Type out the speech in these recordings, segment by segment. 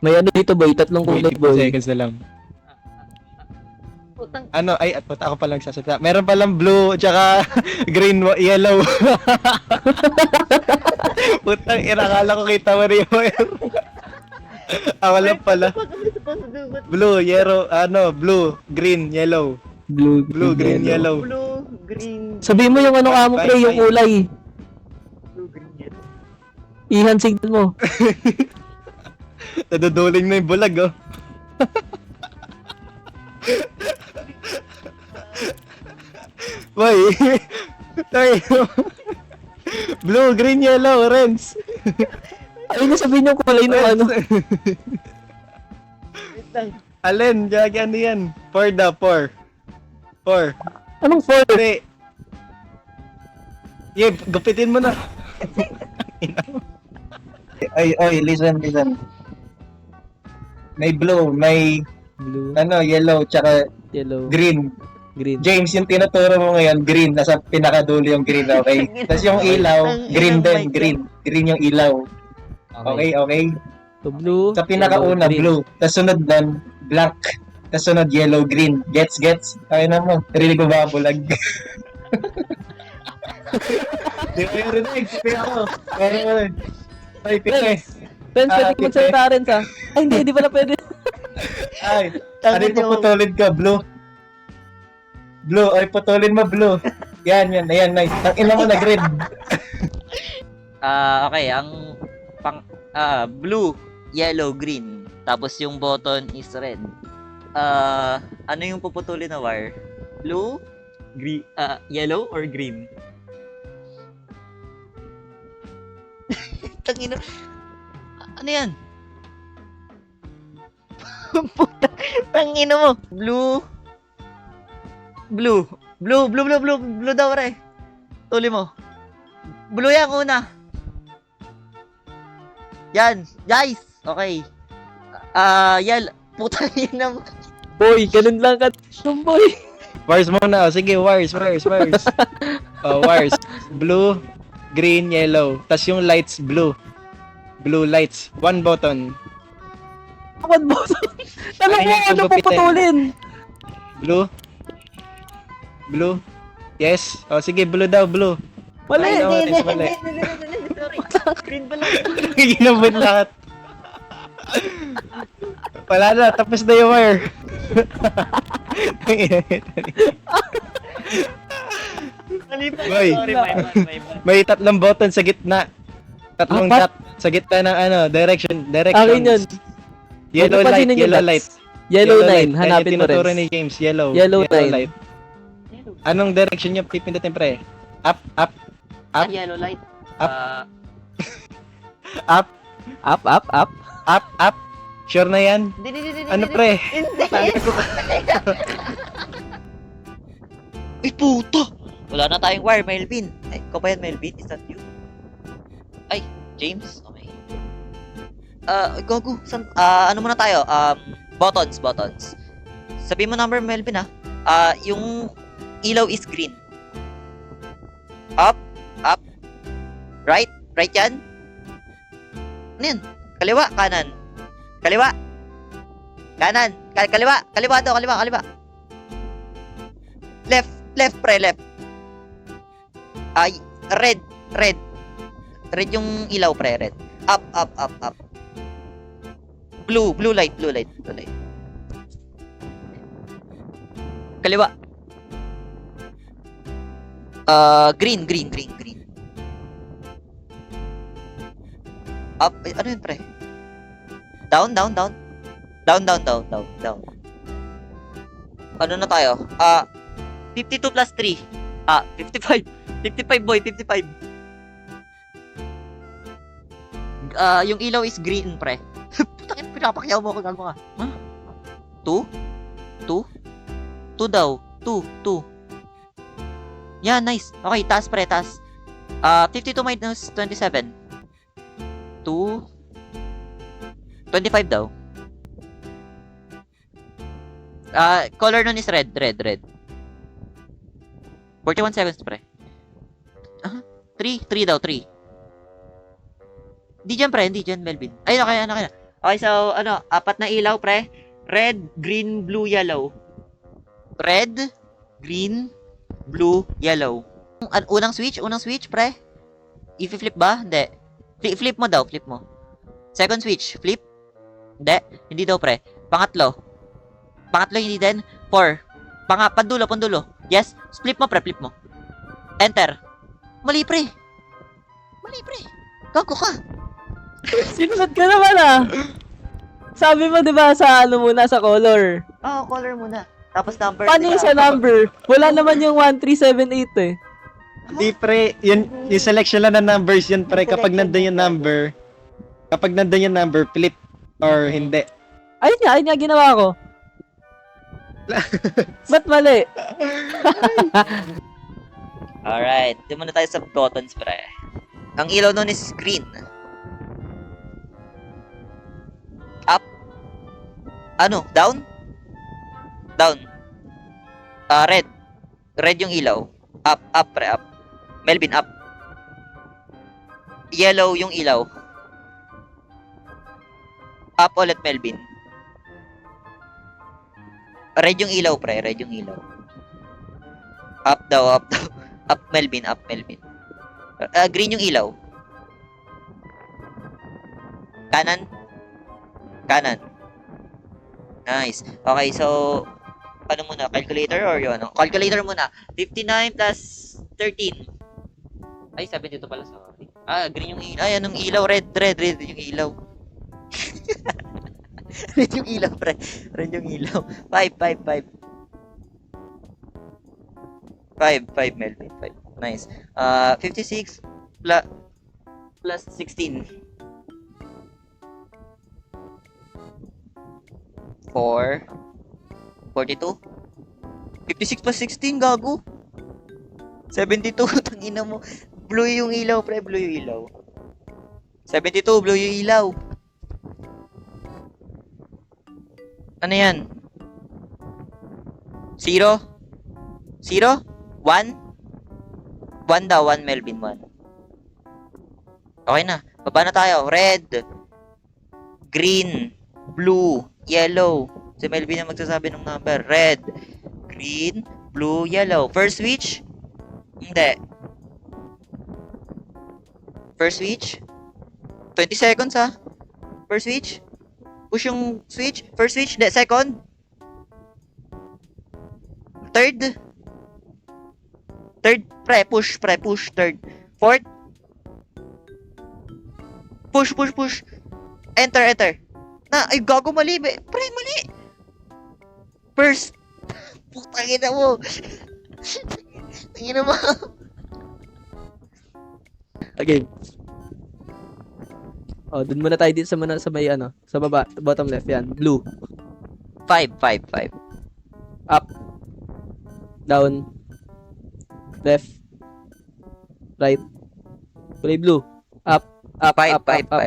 May ano dito boy, tatlong kulay 2 boy. seconds na lang. Putang. Ano, ay, at puta ako palang sasalita. Meron palang blue, tsaka green, yellow. Putang, inakala ko kita mo rin yung wala pala. What am I supposed to do? Blue, yellow, blue, green, yellow. Blue, green, yellow. Blue, green, Sabihin mo yung ano ka mo, pre, yung kulay. blue, green, yellow. Ihan signal mo. Naduduling na yung bulag, oh. Boy. Tay. Blue, green, yellow, orange. Ayun na sabihin yung kulay ng ano. Wait lang. Alin, jagi ano yan? 4 daw, 4. 4. Anong 4? 3. Yeah, gupitin mo na. Oy, listen. May blue, may Blue, yellow, tsaka yellow, green. green. James, yung tinuturo mo ngayon, green. Nasa pinakadulo yung green, okay? Tapos yung ilaw, green din, green. Green yung ilaw. Okay? So blue, Sa pinakauna, yellow, green. blue. Tapos sunod nun, black. Tapos sunod, yellow, green. Gets? Kaya na mo. Rinig ko ba bulag? Di ko yung rinig. Pipi ako. Ay, pipi. Friends, pwede ka magsalita rin sa. Ay, hindi pala pwede. Ay, ano yung putulin ka, blue? Blue, ay putulin mo, blue. Yan, ayan, nice. Tangina mo na green. Okay, ang blue, yellow, green. Tapos yung button is red. Ano yung puputulin na wire? Blue, green, yellow or green? Tangina. Ano yan? Puta, tangina mo. Blue daw, re. Tuli mo. Blue yan una. Yan, guys. Okay. Yel. Puta yun naman. Boy, ganun lang ka. Boy. Wires muna. Sige, wires. Wires. Blue, green, yellow. Tas yung lights, blue. Blue lights. 1 button. One button. Alam mo, Ayun, ano gupitin. puputulin? Blue. Yes. Sige, blue daw, blue. Mali. Ay, no. Mali. Sorry. Green pala. Ginabot lahat. Wala na, tapos na yung wire. Nalipas. Boy. Sorry, my bad. May 3 button sa gitna. 3 Apat? dot sa gitna ng directions. Akin yun. Yellow Huwag light, pansinin yung yellow dots. light. Yellow 9, light. hanapin mo Tinuturo rin. ni James, yellow. Yellow nine. light. Anong direction niya pipindutin, pre? Up. Yellow light. Up. Up. Sure na yan? Ano, pre? Ay, puto! Wala na tayong wire, Melvin. Ay, ikaw ba yan, Melvin? Is that you? Ay, James? Okay. Gogo. Ano muna tayo? Buttons. Sabihin mo number, Melvin, ha? Yung ilaw is green. Up. Right yan? Ano yan? Kaliwa, kanan. Kaliwa. Kanan. Kaliwa daw, kaliwa. Left, pre, left. Red. Red yung ilaw, pre, red. Up. Blue light. Kaliwa. Green. Up, ano yun, pre? Down. Ano na tayo? 52 plus 3. 55. 55, boy, 55. Yung ilaw is green, pre. Putangin, pinapakyaw mo ako, gago ka. Huh? 2 daw. 2. Yeah, nice. Okay, taas, pre, taas. 52 minus 27. 2. 25 daw. Color nun is red. 41 seconds, pre. 3 daw, 3. Hindi dyan, pre. Hindi dyan, Melvin. Ay, okay. Okay, so, apat na ilaw, pre. Red, green, blue, yellow. Red, green, blue, yellow. Unang switch, pre. I-flip ba? Hindi. Flip mo daw, flip mo. Second switch, flip. Hindi daw, pre. Pangatlo, hindi din. 4. Pandulo. Yes, flip mo, pre, flip mo. Enter. Mali, pre. Gago ka. Sinunod ka naman ah. Sabi mo 'di ba sa sa color. Color muna. Tapos number. Paano yung sa number? Wala naman yung 1378 eh. Hindi pre, yun, yung selection lang ng numbers yun pre, kapag nandun yung number, flip or hindi. Ayun nga ginawa ko. Ba't mali? Alright, doon muna tayo sa buttons, pre. Ang ilaw nun is green. Up. Down? Down. Red. Red yung ilaw. Up, pre, up. Melvin, up. Yellow yung ilaw. Up ulit, Melvin. Red yung ilaw, pre. Red yung ilaw. Up daw. Up, Melvin. Green yung ilaw. Kanan. Nice. Okay, so, muna? Calculator or yun? Calculator muna. 59 plus 13. Ay, 72 pala, sorry. Green yung ilaw. Ay, anong ilaw? Red yung ilaw. Red yung ilaw, pre. Red yung ilaw. 5, Melvin. 5. Nice. 56 plus 16. 4. 42. 56 plus 16, gago. 72, tangina mo. Blue yung ilaw, pre. Blue yung ilaw. 72, blue yung ilaw. Ano yan? 0? 1? 1 daw, 1 Melvin, 1. Okay na. Baba na tayo. Red, green, blue, yellow. Si Melvin ang magsasabi ng number. Red, green, blue, yellow. First switch? Hindi. First switch? 20 seconds ha? First switch? Push yung switch? First switch? Hindi. Second? Third? Pre, push. Third. Fourth? Push. Enter. Ay, gago, mali. Pre, mali. First. Putangin na mo. Tangin mo. Okay. Dun muna tayo dito sa may sa baba, bottom left yan. Blue. 5. Up. Down. Left. Right. Kulay blue. Up. Five.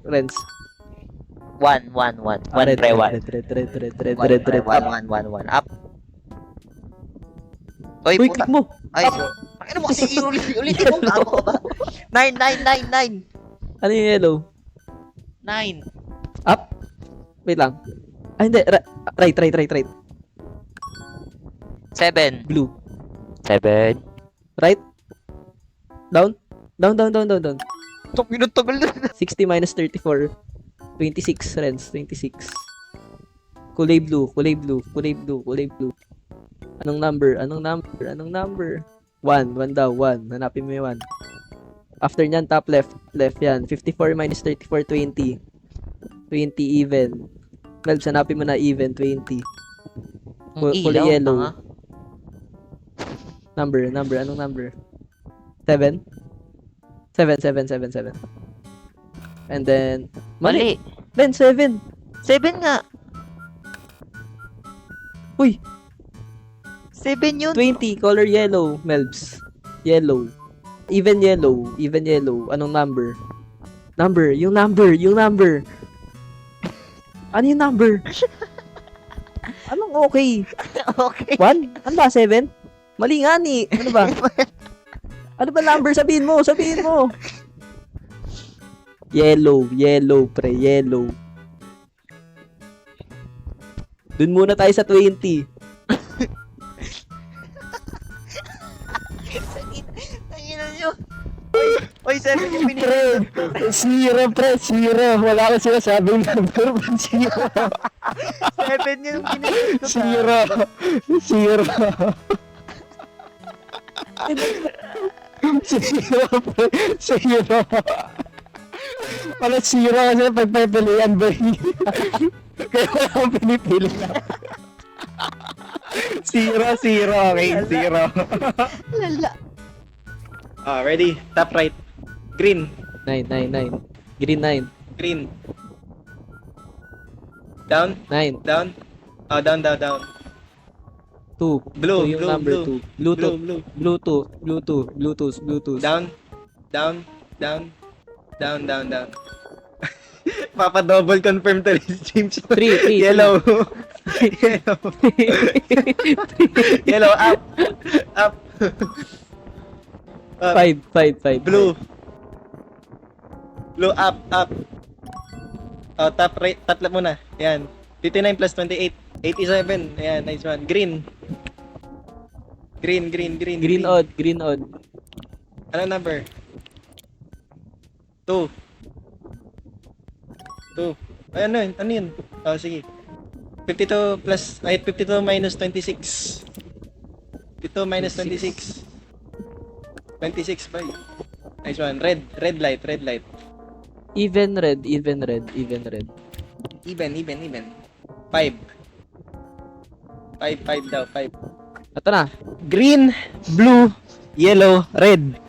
Rents. 1. Red. Pre, 1. Red. Up. 1. Up. Oy, Uy, puta. click mo. Ay, ano mo kasi ulitin mo ako ba? 9. Ano yung yellow? 9. Up. Wait lang. Hindi. Right. 7. Blue. 7. Right. Down. Tok tagal na. 60 minus 34. 26, Renz. 26. Kulay blue. Anong number? 1 daw. 1. Hanapin mo yung 1. After nyan, top left yan. 54 minus 34, 20. 20 even. Melbs, hanapin mo na even, 20. Kulay yellow. Number. Anong number? 7? 7. And then, Mali. Ben, 7. 7 nga. Uy, 7 yun. 20, color yellow, Melbs. Yellow. Even yellow. Anong number? Yung number. Ano yung number? Anong okay? Okay. 1? Ano ba, 7? Mali nga ni. Ano ba? Ano ba number? Sabihin mo. Yellow, pre. Yellow. Dun muna tayo sa 20. Tangina nyo. Oy, 7 yung Pre, zero, pre, zero. Wala akong sinasabing number, but zero. 7 yung pinili ko. Zero. Zero. Zero, pre. Zero. Wala zero kasi pagpapilian ba yun? Kaya wala akong pinipili. Zero, zero. Okay, zero. Lala. Ready? Top right. Green. 9, 9, 9. Green 9. Green. Down. 9. Down. Down, down, down. 2. Blue, yung blue, number blue. 2. Bluetooth. Blue. Bluetooth. Bluetooth. Bluetooth. Bluetooth. Down. Down. Down. Down, down, down. Papa-double confirm to this James. 3, 3. Yellow. Yellow. Yellow, up. Up. 5, 5, 5. Blue. Blue, up, up. Top right, top left muna. Ayan. 59 plus 28. 87. Ayan, nice one. Green. Green, green, green. Green odd. Green odd. Ano number? 2. 2. Ay, ano yun? Ano yun? Sige. 52 plus, 52 minus 26. 52 minus 26. 26 by. Nice one. Red light, red light. Even red. Even red. Even red. Even. 5. 5 daw, 5. Ito na. Green, blue, yellow, red.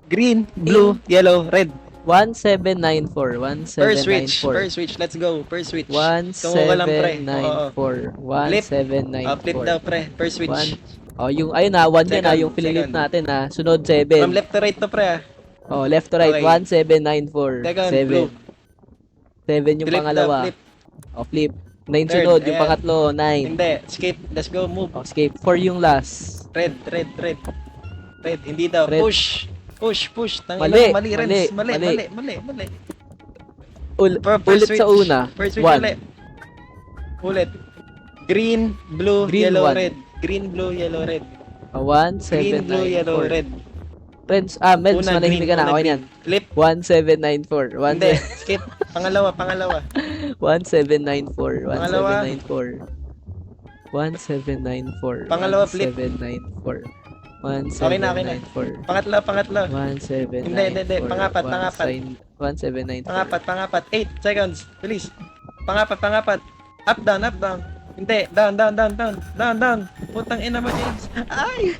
Green, blue, yellow, red. 1794. Per switch, 1794. let's go. Per switch. Kung walang pre. Oo. 1794. Flip daw pre, per switch. Oh, yung ayun na, 1 yan Second, yung pinilip second. natin na. Sunod 7. From left to right to pre. Oh, left to right. Okay. 1794. Second, blue. 7 yung Flip pangalawa. daw, flip. Oh, flip. 9 Third, sunod, yung ayan. pangatlo, 9. Hindi, skip. Let's go, move. Oh, escape. 4 yung last. Red. Hindi daw. Red. Push. Mali, Mali, Renz. mali. Mali. First Ulit switch. sa una. First switch 1. ulit. Green, blue, Green, yellow, one. red. Green, blue, yellow, red. 1, 7, Green, blue, 9, yellow, 4. red. Friends, Mels, Una, manahimik ka na. una, Okay green. yan. Flip. 1794. Hindi, skip. Pangalawa. 1794. Pangalawa. 1794. Pangalawa, flip. 1794. Okay na. 1794. Pangatlo. 1794. Hindi. Pangapat. 1794. Pangapat. 8 seconds. Bilis. Pangapat. Up, down. Hindi. Down. Putang ina mo, James. Ay!